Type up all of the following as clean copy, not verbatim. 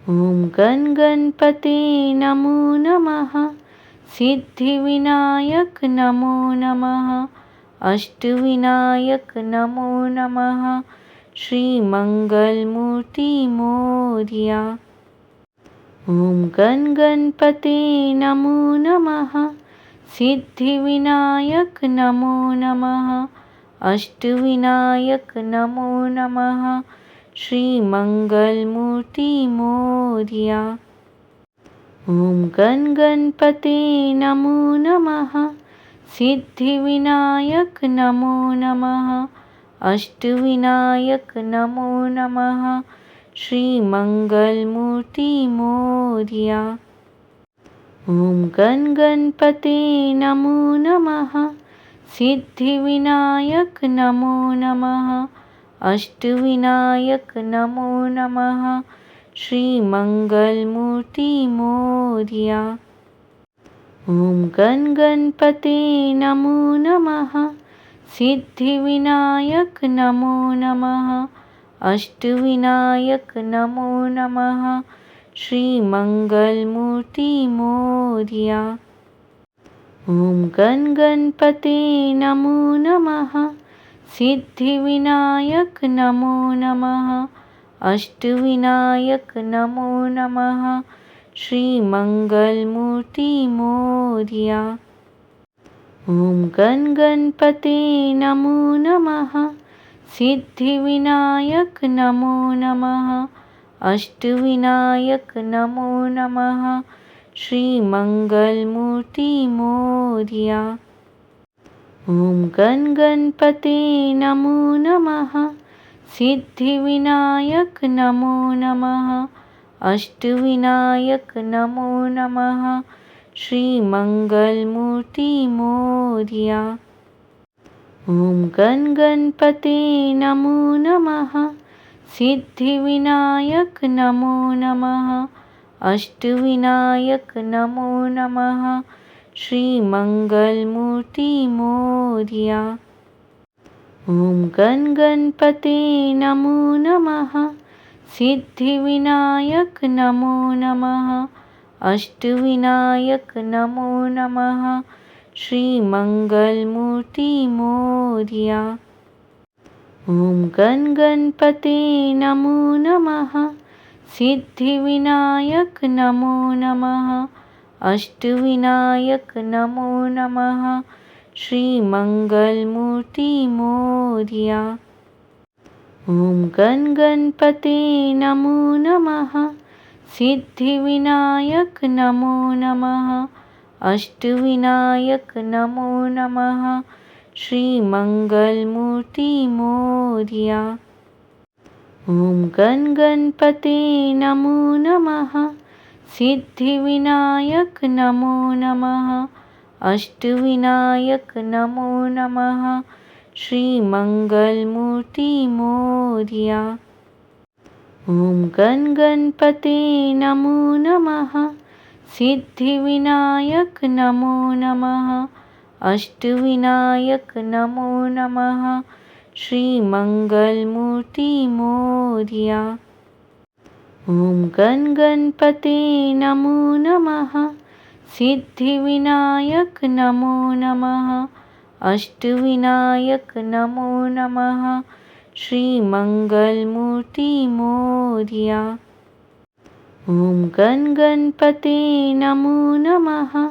ॐ गण गणपते नमो नमः। सिद्धिविनायक नमो नमः। अष्टविनायक नमो नमः। श्रीमंगलमूर्ति मोरया। ॐ गण गणपते नमो नमः। सिद्धिविनायक नमो नमः। अष्टविनायक नमो नमः। श्रीमंगलमूर्ति मोरया। ॐ गण गणपते नमो नमः। सिद्धिविनायक नमो नमः। अष्टविनायक नमो नमः। श्रीमंगलमूर्ति मोरया। ॐ गण गणपते नमो नमः। सिद्धिविनायक नमो नमः। अष्टविनायक नमो नमः। श्रीमंगलमूर्ति मोरया। ॐ गण गणपते नमो नमः। सिद्धिविनायक नमो नमः। अष्टविनायक नमो नमः। श्रीमंगलमूर्ति मोरया। ॐ गण गणपते नमो नमः। सिद्धिविनायक नमो नमः। अष्टविनायक नमो नमः। श्रीमंगलमूर्ति मोरया। ॐ गण गणपते नमो नमः। सिद्धिविनायक नमो नमः। अष्टविनायक नमो नमः। श्रीमंगलमूर्ति मोरया। ॐ गण गणपते नमो नमः। सिद्धिविनायक नमो नमः। अष्टविनायक नमो नमः। श्रीमंगलमूर्ति मोरया। ॐ गण गणपते नमो नमः। सिद्धिविनायक नमो नमः। अष्टविनायक नमो नमः। श्रीमंगलमूर्ति मोरया। ॐ गण गणपते नमो नमः। सिद्धिविनायक नमो नमः। अष्टविनायक नमो नमः। श्रीमंगलमूर्ति मोरया। ॐ गण गणपते नमो नमः। सिद्धिविनायक नमो नमः। अष्टविनायक नमो नमः। श्रीमंगलमूर्ति मोरया। ॐ गण गणपते नमो नमः। सिद्धिविनायक नमो नमः। अष्टविनायक नमो नमः। श्रीमंगलमूर्ति मोरया। ॐ गण गणपते नमो नमः। सिद्धिविनायक नमो नमः। अष्टविनायक नमो नमः। श्रीमंगलमूर्ति मोरया। ॐ गण गणपते नमो नमः। सिद्धिविनायक नमो नमः। अष्टविनायक नमो नमः। श्रीमंगलमूर्ति मोरया। ॐ गण गणपते नमो नमः। सिद्धिविनायक नमो नमः। अष्टविनायक नमो नमः। श्रीमंगलमूर्ति मोरया। ॐ गण गणपते नमो नमः।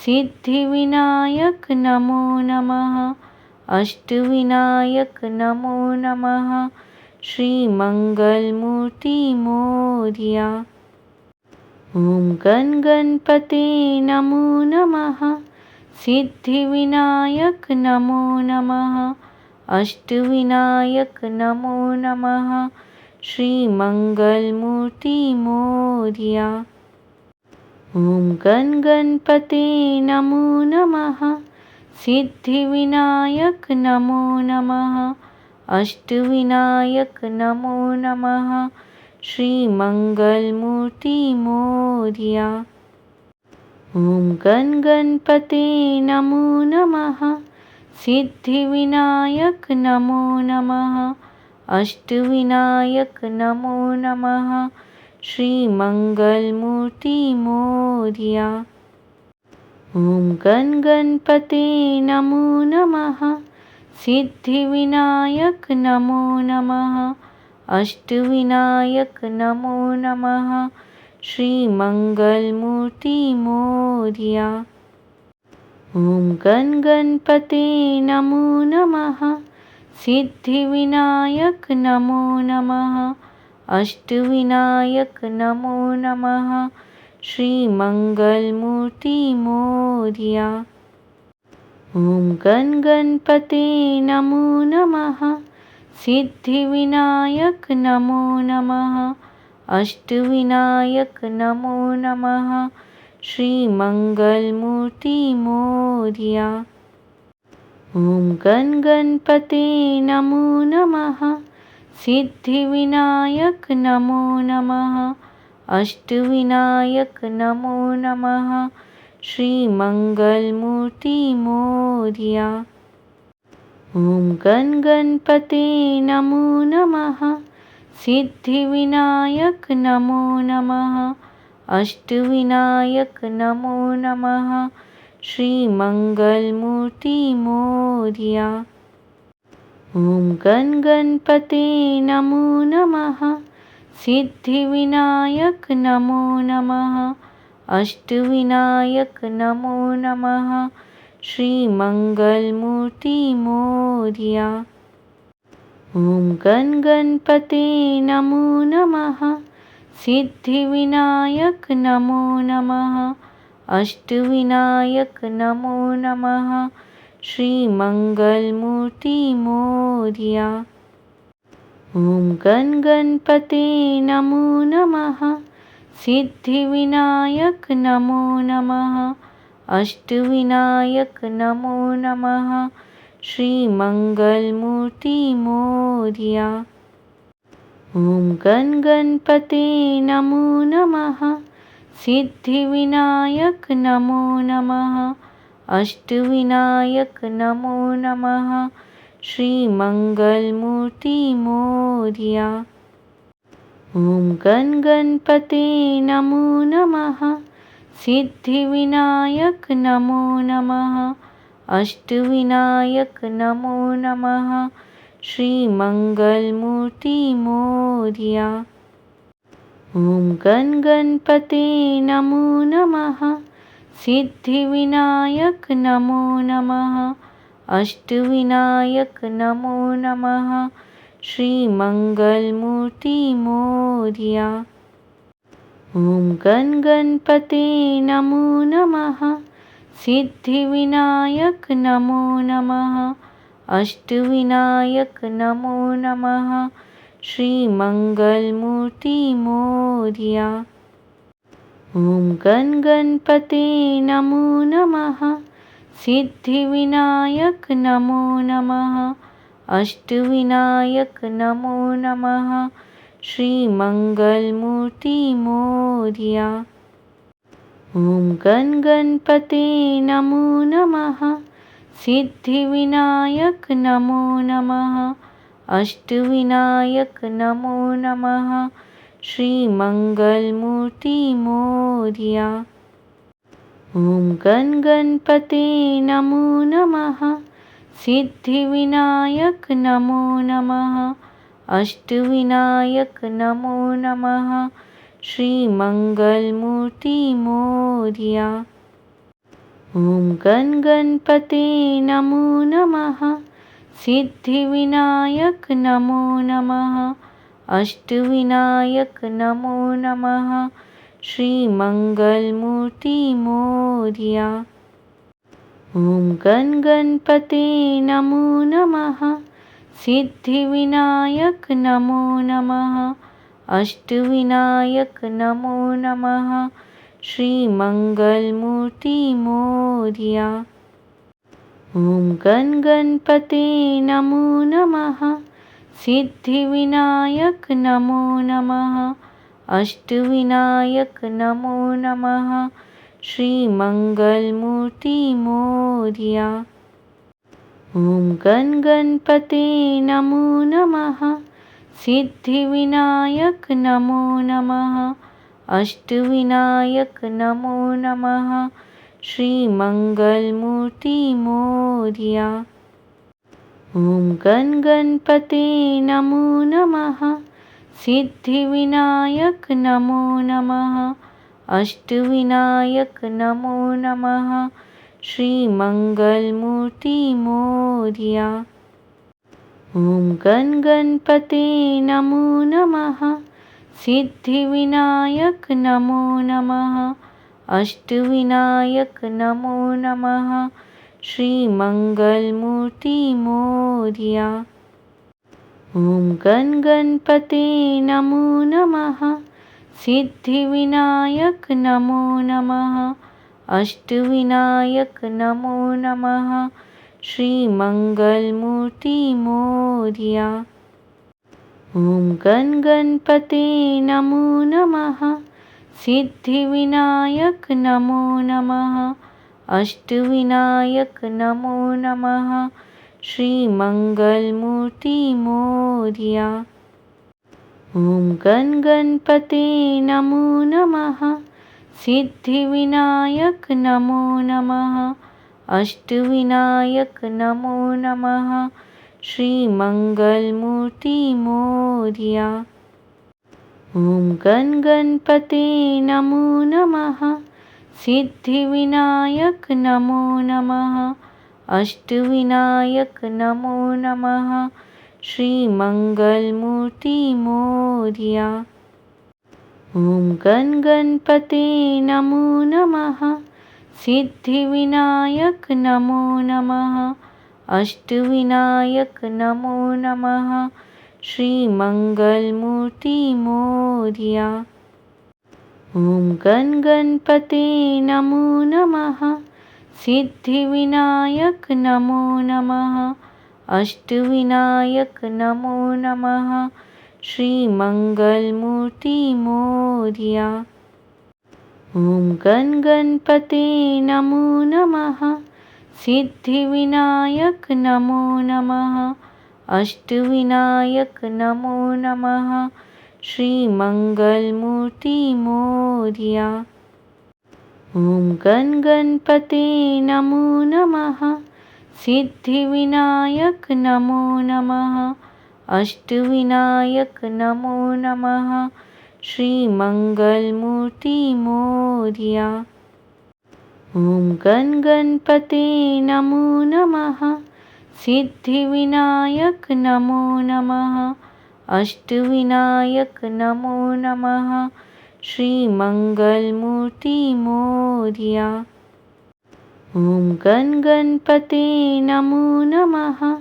सिद्धिविनायक नमो नमः। अष्टविनायक नमो नमः। श्रीमंगलमूर्ति मोरया। ॐ गण गणपते नमो नमः। सिद्धिविनायक नमो नमः। अष्टविनायक नमो नमः। श्रीमंगलमूर्ति मोरया। ॐ गण गणपते नमो नमः। सिद्धिविनायक नमो नमः। अष्टविनायक नमो नमः। श्रीमंगलमूर्ति मोरया। ॐ गण गणपते नमो नमः। सिद्धिविनायक नमो नमः। अष्टविनायक नमो नमः। श्रीमङ्गलमूर्ति मोरया। ॐ गण गणपते नमो नमः। सिद्धिविनायक नमो नमः। अष्टविनायक नमो नमः। श्रीमङ्गलमूर्ति मोरया। ॐ गण गणपते नमो नमः। सिद्धिविनायक नमो नमः। अष्टविनायक नमो नमः। श्रीमङ्गलमूर्ति मोरया। ॐ गण गणपते नमो नमः। सिद्धिविनायक नमो नमः। अष्टविनायक नमो नमः। श्रीमङ्गलमूर्ति मोरया। ॐ गण गणपते नमो नमः। सिद्धिविनायक नमो नमः। अष्टविनायक नमो नमः। श्रीमङ्गलमूर्ति मोरया। ॐ गण गणपते नमो नमः। सिद्धिविनायक नमो नमः। अष्टविनायक नमो नमः। श्रीमङ्गलमूर्ति मोरया। ॐ गण गणपते नमो नमः। सिद्धिविनायक नमो नमः। अष्टविनायक नमो नमः। श्रीमङ्गलमूर्ति मोरया। ॐ गण गणपते नमो नमः। सिद्धिविनायक नमो नमः। अष्टविनायक नमो नमः। श्रीमङ्गलमूर्ति मोरया। ॐ गण गणपते नमो नमः। सिद्धिविनायक नमो नमः। अष्टविनायक नमो नमः। श्रीमङ्गलमूर्ति मोरया। ॐ गण गणपते नमो नमः। सिद्धिविनायक नमो नमः। अष्टविनायक नमो नमः। श्रीमङ्गलमूर्ति मोरया। ॐ गण गणपते नमो नमः। सिद्धिविनायक नमो नमः। अष्टविनायक नमो नमः। श्रीमङ्गलमूर्ति मोरया। ॐ गण गणपते नमो नमः। सिद्धिविनायक नमो नमः। अष्टविनायक नमो नमः। श्रीमङ्गलमूर्ति मोरया। ॐ गण गणपते नमो नमः। सिद्धिविनायक नमो नमः। अष्टविनायक नमो नमः। श्रीमङ्गलमूर्ति मोरया। ॐ गण गणपते नमो नमः। सिद्धिविनायक नमो नमः। अष्टविनायक नमो नमः। श्रीमङ्गलमूर्ति मोरया। ॐ गण गणपते नमो नमः। सिद्धिविनायक नमो नमः। अष्टविनायक नमो नमः। श्रीमङ्गलमूर्ति मोरया। ॐ गण गणपते नमो नमः। सिद्धिविनायक नमो नमः। अष्टविनायक नमो नमः। श्रीमङ्गलमूर्ति मोरया। ॐ गण गणपते नमो नमः। सिद्धिविनायक नमो नमः। अष्टविनायक नमो नमः। श्रीमङ्गलमूर्ति मोरया। ॐ गण गणपते नमो नमः। सिद्धिविनायक नमो नमः। अष्टविनायक नमो नमः। श्रीमङ्गलमूर्ति मोरया। ॐ गण गणपते नमो नमः। सिद्धिविनायक नमो नमः। अष्टविनायक नमो नमः। श्रीमङ्गलमूर्ति मोरया। ॐ गण गणपते नमो नमः। सिद्धिविनायक नमो नमः। अष्टविनायक नमो नमः। श्रीमंगलमूर्ति मोरया। ओम गण गणपते नमो नमः। सिद्धिविनायक नमो नमः। अष्टविनायक नमो नमः। श्रीमंगलमूर्ति मोरया। ओम गण गणपते नमो नमः। सिद्धिविनायक नमो नमः। अष्टविनायक नमो नमः। श्रीमंगलमूर्ति मोरया। ओम गण गणपते नमो नमः। सिद्धिविनायक नमो नमः। अष्टविनायक नमो नमः। श्रीमंगलमूर्ति मोरया। ओम गण गणपते नमो नमः। सिद्धिविनायक नमो नमः। अष्टविनायक नमो नमः। श्रीमंगलमूर्ति मोरया। ओम गण गणपते नमो नमः। सिद्धिविनायक नमो नमः। अष्टविनायक नमो नमः। श्रीमंगलमूर्ति मोरया। ओम गण गणपते नमो नमः। सिद्धिविनायक नमो नमः। अष्टविनायक नमो नमः। श्रीमंगलमूर्ति मोरया। ओम गण गणपते नमो नमः। सिद्धिविनायक नमो नमः। अष्टविनायक नमो नमः। श्रीमंगलमूर्ति मोरया। ओम गण गणपते नमो नमः। सिद्धिविनायक नमो नमः। अष्टविनायक नमो नमः। श्रीमंगलमूर्ति मोरया। ओम गण गणपते नमो नमः। सिद्धिविनायक नमो नमः। अष्टविनायक नमो नमः। श्रीमंगलमूर्ति मोरया। ओम गण गणपते नमो नमः। सिद्धिविनायक नमो नमः। अष्टविनायक नमो नमः। श्रीमंगलमूर्ति मोरया। ओम गण गणपते नमो नमः। सिद्धिविनायक नमो नमः। अष्टविनायक नमो नमः। श्रीमंगलमूर्ति मोरया। ओम गण गणपते नमो नमः।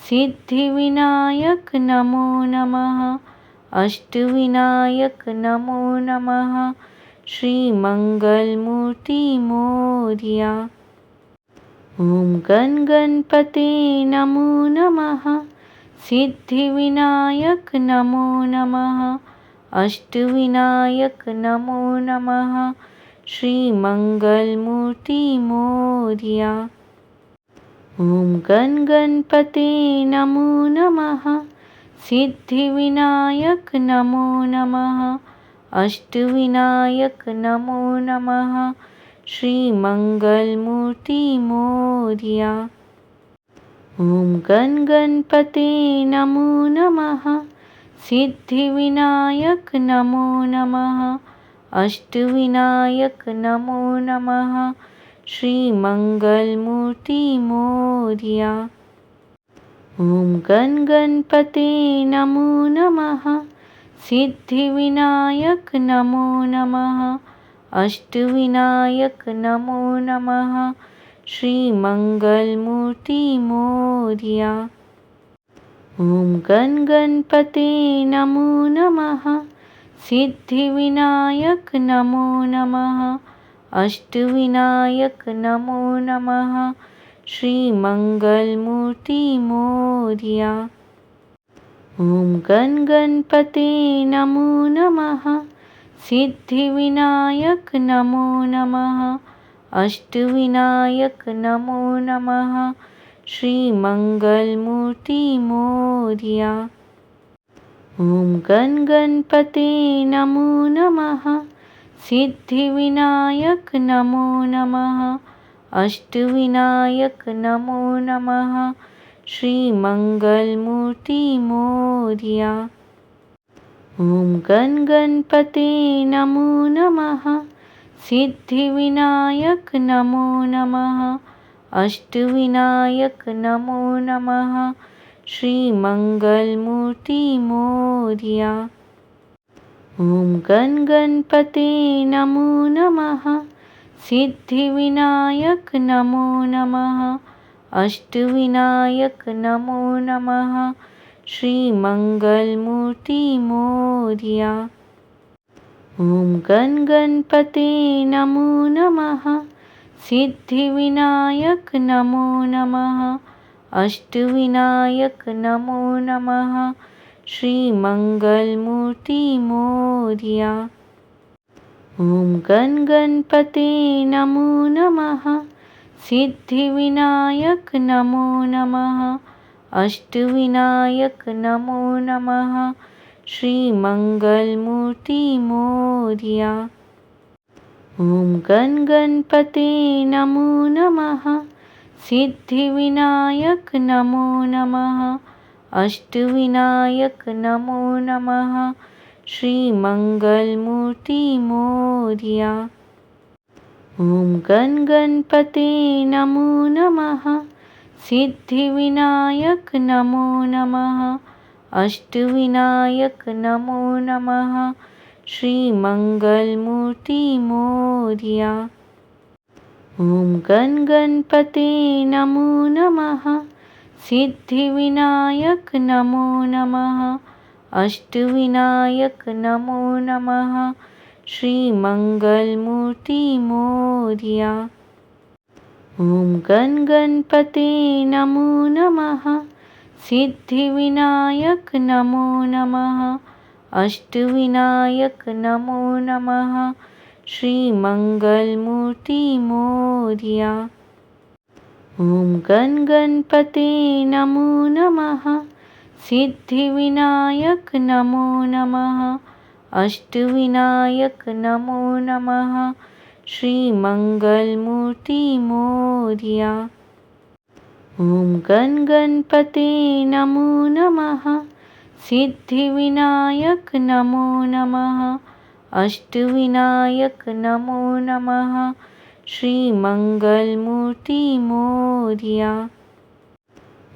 सिद्धिविनायक नमो नमः। अष्टविनायक नमो नमः। श्रीमंगलमूर्ति मोरया। ओम गण गणपते नमो नमः। सिद्धिविनायक नमो नमः। अष्टविनायक नमो नमः। श्रीमंगलमूर्ति मोरया। ओम गण गणपते नमो नमः। सिद्धिविनायक नमो नमः। अष्टविनायक नमो नमः। श्रीमंगलमूर्ति मोरया। ओम गण गणपते नमो नमः। सिद्धिविनायक नमो नमः। अष्टविनायक नमो नमः। श्रीमंगलमूर्ति मोरया। ओम गण गणपते नमो नमः। सिद्धिविनायक नमो नमः। अष्टविनायक नमो नमः। श्रीमंगलमूर्ति मोरया। ओम गण गणपते नमो नमः। सिद्धिविनायक नमो नमः। अष्टविनायक नमो नमः। श्रीमंगलमूर्ति मोरया। ओम गण गणपते नमो नमः। सिद्धिविनायक नमो नमः। अष्टविनायक नमो नमः। श्रीमंगलमूर्ति मोरया। ॐ गण गणपते नमो नमः। सिद्धिविनायक नमो नमः। अष्टविनायक नमो नमः। श्रीमंगलमूर्ति मोरया। ॐ गण गणपते नमो नमः। सिद्धिविनायक नमो नमः। अष्टविनायक नमो नमः। श्रीमंगलमूर्ति मोरया। ॐ गण गणपते नमो नमः। सिद्धिविनायक नमो नमः। अष्टविनायक नमो नमः। श्रीमंगलमूर्ति मोरया। ॐ गण गणपते नमो नमः। सिद्धिविनायक नमो नमः। अष्टविनायक नमो नमः। श्रीमंगलमूर्ति मोरया। ॐ गण गणपते नमो नमः। सिद्धिविनायक नमो नमः। अष्टविनायक नमो नमः। श्रीमंगलमूर्ति मोरया। ॐ गण गणपते नमो नमः। सिद्धिविनायक नमो नमः। अष्टविनायक नमो नमः। श्रीमंगलमूर्ति मोरया। ॐ गण गणपते नमो नमः। सिद्धिविनायक नमो नमः। अष्टविनायक नमो नमः। श्रीमंगलमूर्ति मोरया। ॐ गण गणपते नमो नमः। सिद्धिविनायक नमो नमः। अष्टविनायक नमो नमः। श्रीमंगलमूर्ति मोरया। ॐ गण गणपते नमो नमः। सिद्धिविनायक नमो नमः। अष्टविनायक नमो नमः। श्रीमंगलमूर्ति मोरया। ॐ गण गणपते नमो नमः। सिद्धिविनायक नमो नमः। अष्टविनायक नमो नमः। श्रीमंगलमूर्ति मोरया। ॐ गण गणपते नमो नमः। सिद्धिविनायक नमो नमः। अष्टविनायक नमो नमः। श्रीमंगलमूर्ति मोरया।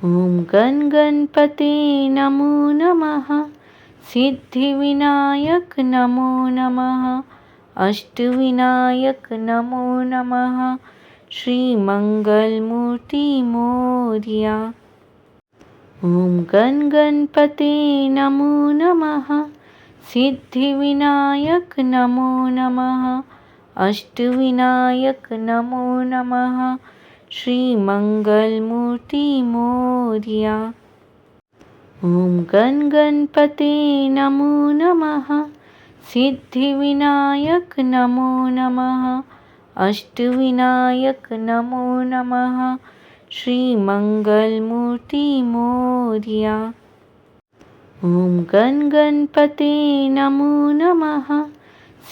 ॐ गण गणपते नमो नमः। सिद्धिविनायक नमो नमः। अष्टविनायक नमो नमः। श्रीमंगलमूर्ति मोरया। ॐ गण गणपते नमो नमः। सिद्धिविनायक नमो नमः। अष्टविनायक नमो नमः। श्रीमंगलमूर्ति मोरया। ॐ गण गणपते नमो नमः। सिद्धिविनायक नमो नमः। अष्टविनायक नमो नमः। श्रीमंगलमूर्ति मोरया। ॐ गण गणपते नमो नमः।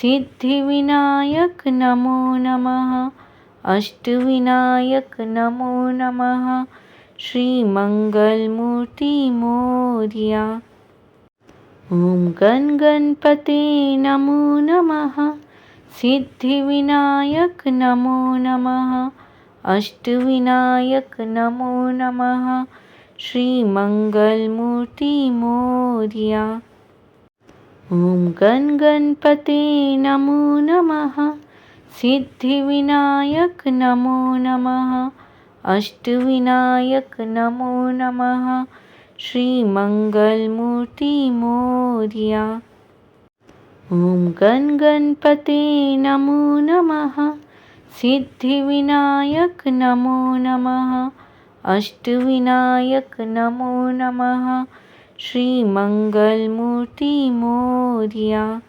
सिद्धिविनायक नमो नमः। अष्टविनायक नमो नमः। श्रीमंगलमूर्ति मोरया। ॐ गण गणपते नमो नमः। सिद्धिविनायक नमो नमः। अष्टविनायक नमो नमः। श्रीमंगलमूर्ति मोरया। ॐ गण गणपते नमो नमः। सिद्धिविनायक नमो नमः। अष्टविनायक नमो नमः। श्रीमंगलमूर्ति मोरया। ॐ गण गणपते नमो नमः। सिद्धिविनायक नमो नमः। अष्टविनायक नमो नमः। श्रीमंगलमूर्ति मोरया।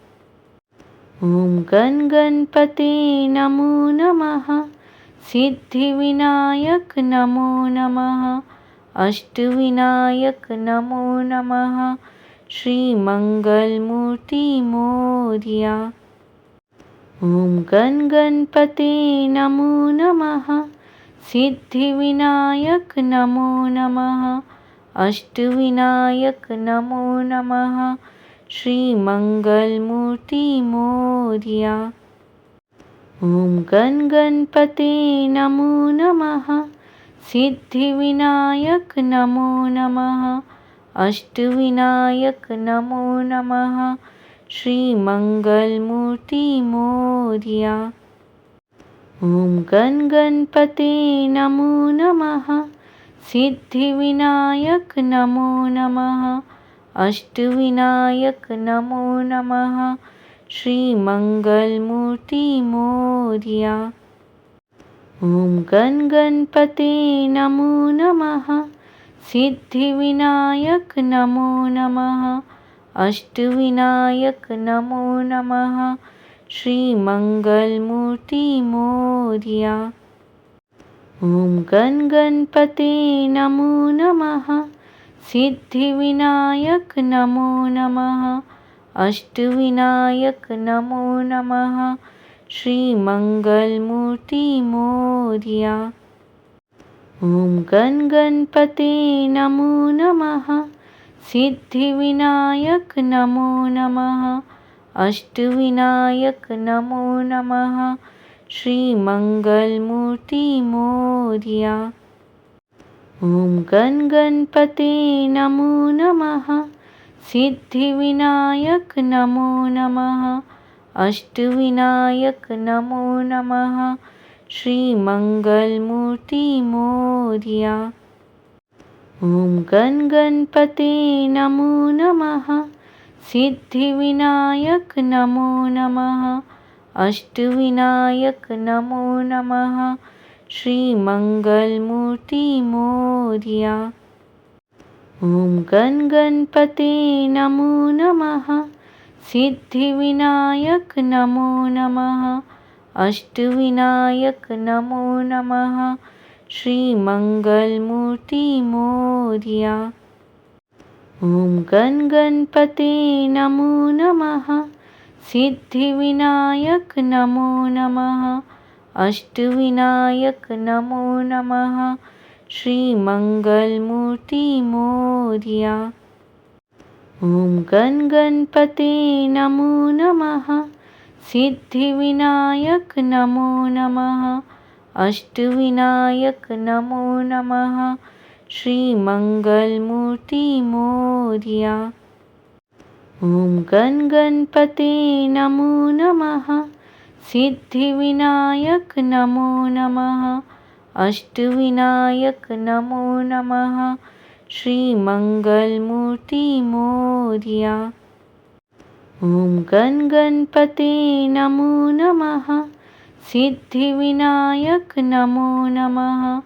ॐ गण गणपते नमो नमः। सिद्धिविनायक नमो नमः। अष्टविनायक नमो नमः। श्रीमङ्गलमूर्ति मोरया। ॐ गण गणपते नमो नमः। सिद्धिविनायक नमो नमः। अष्टविनायक नमो नमः। श्रीमङ्गलमूर्ति मोरया। ॐ गण गणपते नमो नमः। सिद्धिविनायक नमो नमः। अष्टविनायक नमो नमः। श्रीमङ्गलमूर्ति मोरया। ॐ गण गणपते नमो नमः। सिद्धिविनायक नमो नमः। अष्टविनायक नमो नमः। श्रीमङ्गलमूर्ति मोरया। ॐ गण गणपते नमो नमः। सिद्धिविनायक नमो नमः। अष्टविनायक नमो नमः। श्रीमङ्गलमूर्ति मोरया। ॐ गण गणपते नमो नमः। सिद्धिविनायक नमो नमः। अष्टविनायक नमो नमः। श्रीमङ्गलमूर्ति मोरया। ॐ गण गणपते नमो नमः। सिद्धिविनायक नमो नमः। अष्टविनायक नमो नमः। श्रीमङ्गलमूर्ति मोरया। ॐ गण गणपते नमो नमः। सिद्धिविनायक नमो नमः। अष्टविनायक नमो नमः। श्रीमङ्गलमूर्ति मोरया। ॐ गण गणपते नमो नमः। सिद्धिविनायक नमो नमः। अष्टविनायक नमो नमः। श्रीमङ्गलमूर्ति मोरया। ॐ गण गणपते नमो नमः। सिद्धिविनायक नमो नमः। अष्टविनायक नमो नमः। श्रीमङ्गलमूर्ति मोरया। ॐ गण गणपते नमो नमः। सिद्धिविनायक नमो नमः। अष्टविनायक नमो नमः। श्रीमङ्गलमूर्ति मोरया। ॐ गण गणपते नमो नमः। सिद्धिविनायक नमो नमः। अष्टविनायक नमो नमः। श्रीमङ्गलमूर्ति मोरया। ॐ गण गणपते नमो नमः। सिद्धिविनायक नमो नमः। अष्टविनायक नमो नमः। श्रीमङ्गलमूर्ति मोरया। ॐ गण गणपते नमो नमः। सिद्धिविनायक नमो नमः।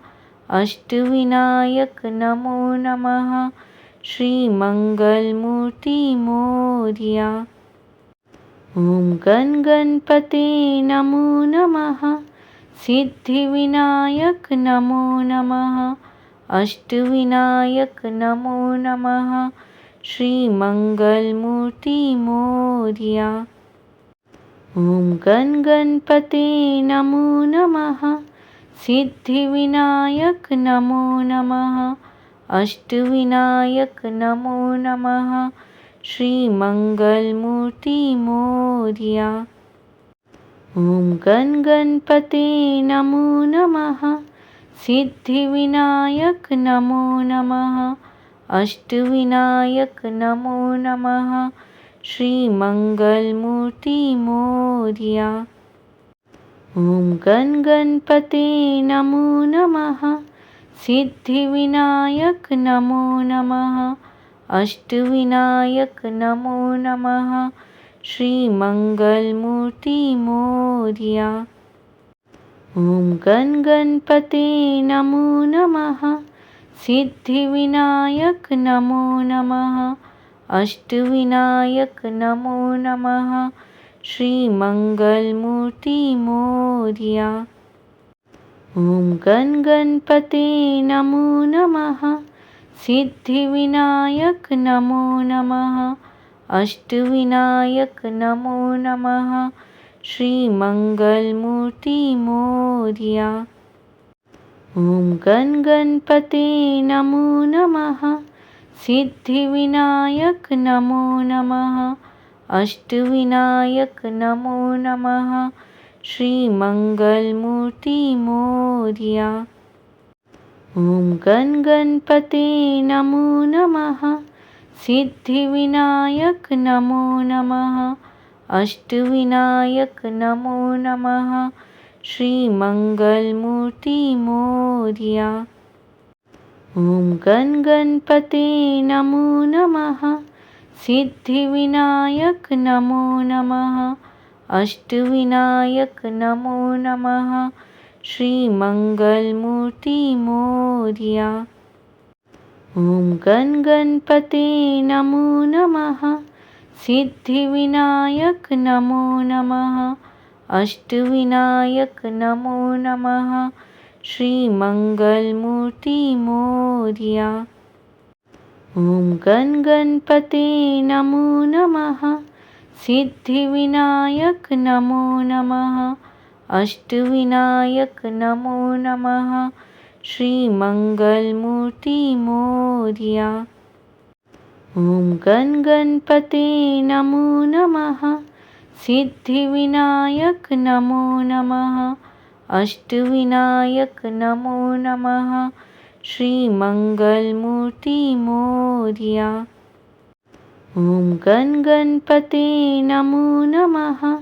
अष्टविनायक नमो नमः। श्रीमङ्गलमूर्ति मोरया। ॐ गण गणपते नमो नमः। सिद्धिविनायक नमो नमः। अष्टविनायक नमो नमः। श्रीमङ्गलमूर्ति मोरया। ॐ गण गणपते नमो नमः। सिद्धिविनायक नमो नमः। अष्टविनायक नमो नमः। श्रीमङ्गलमूर्ति मोरया। ॐ गण गणपते नमो नमः। सिद्धिविनायक नमो नमः। अष्टविनायक नमो नमः। श्रीमङ्गलमूर्ति मोरया। ॐ गण गणपते नमो नमः। सिद्धिविनायक नमो नमः। अष्टविनायक नमो नमः। श्रीमङ्गलमूर्ति मोरया। ॐ गण गणपते नमो नमः। सिद्धिविनायक नमो नमः। अष्टविनायक नमो नमः। श्रीमङ्गलमूर्ति मोरया। ॐ गण गणपते नमो नमः। सिद्धिविनायक नमो नमः। अष्टविनायक नमो नमः। श्रीमंगलमूर्ति मोरया। ओम गण गणपते नमो नमः। सिद्धिविनायक नमो नमः। अष्टविनायक नमो नमः। श्रीमंगलमूर्ति मोरया। ओम गण गणपते नमो नमः। सिद्धिविनायक नमो नमः। अष्टविनायक नमो नमः। श्रीमंगलमूर्ति मोरया। ओम गण गणपते नमो नमः। सिद्धिविनायक नमो नमः। अष्टविनायक नमो नमः। श्रीमंगलमूर्ति मोरया। ओम गण गणपते नमो नमः। सिद्धिविनायक नमो नमः। अष्टविनायक नमो नमः। श्रीमंगलमूर्ति मोरया। ओम गण गणपते नमो नमः। सिद्धिविनायक नमो नमः। अष्टविनायक नमो नमः। श्रीमंगलमूर्ति मोरया। ओम गण गणपते नमो नमः। सिद्धिविनायक नमो नमः। अष्टविनायक नमो नमः। श्रीमंगलमूर्ति मोरया। ओम गण गणपते नमो नमः।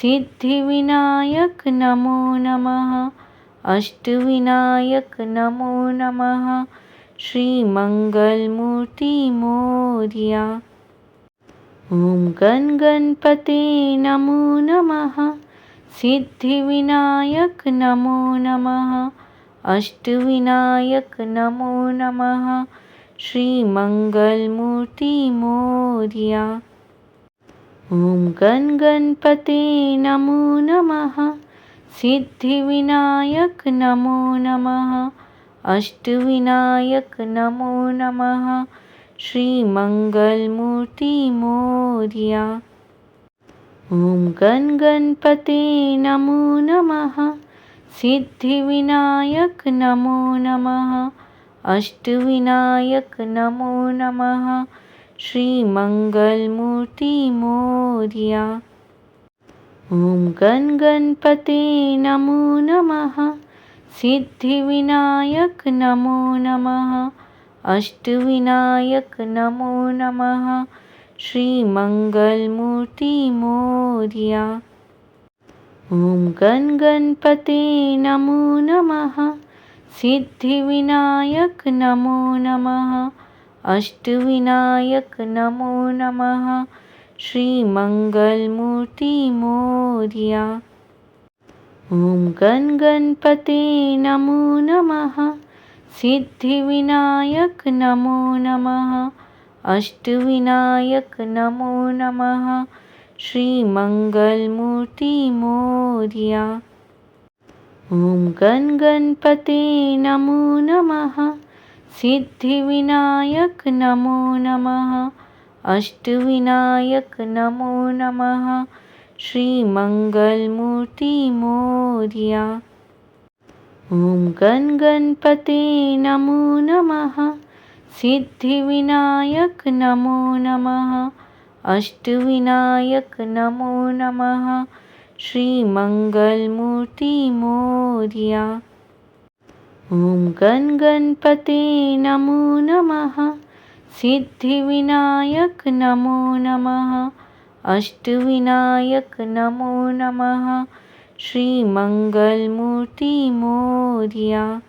सिद्धिविनायक नमो नमः। अष्टविनायक नमो नमः। श्रीमंगलमूर्ति मोरया। ओम गण गणपते नमो नमः। सिद्धिविनायक नमो नमः। अष्टविनायक नमो नमः। श्रीमंगलमूर्ति मोरया। ओम गण गणपते नमो नमः। सिद्धिविनायक नमो नमः। अष्टविनायक नमो नमः। श्रीमंगलमूर्ति मोरया। ओम गण गणपते नमो नमः। सिद्धिविनायक नमो नमः। अष्टविनायक नमो नमः। श्रीमंगलमूर्ति मोरया। ओम गण गणपते नमो नमः। सिद्धिविनायक नमो नमः। अष्टविनायक नमो नमः। श्रीमंगलमूर्ति मोरया। ओम गण गणपते नमो नमः। सिद्धिविनायक नमो नमः। अष्टविनायक नमो नमः। श्रीमंगलमूर्ति मोरया। ओम गण गणपते नमो नमः। सिद्धिविनायक नमो नमः। अष्टविनायक नमो नमः। श्रीमंगलमूर्ति मोरया। ओम गण गणपते नमो नमः। सिद्धिविनायक नमो नमः। अष्टविनायक नमो नमः। श्रीमंगलमूर्ति मोरया। ओम गण गणपते नमो नमः। सिद्धिविनायक नमो नमः। अष्टविनायक नमो नमः। श्रीमंगलमूर्ति मोरया। ओम गण गणपते नमो नमः। सिद्धिविनायक नमो नमः। अष्टविनायक नमो नमः। श्रीमंगलमूर्ति मोरया।